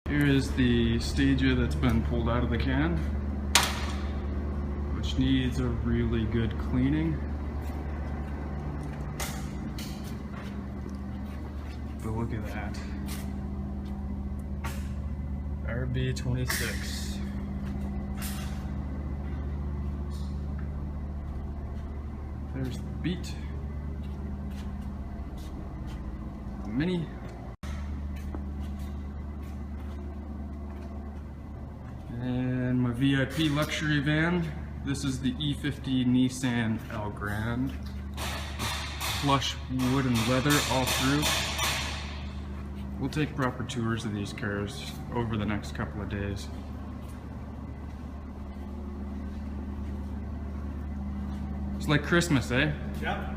Here is the Stagea that's been pulled out of the can, which needs a really good cleaning. But look at that. RB26. There's the Beat. Mini. And my VIP luxury van. This is the E50 Nissan Elgrand. Plush wood and leather all through. We'll take proper tours of these cars over the next couple of days. It's like Christmas, eh? Yep.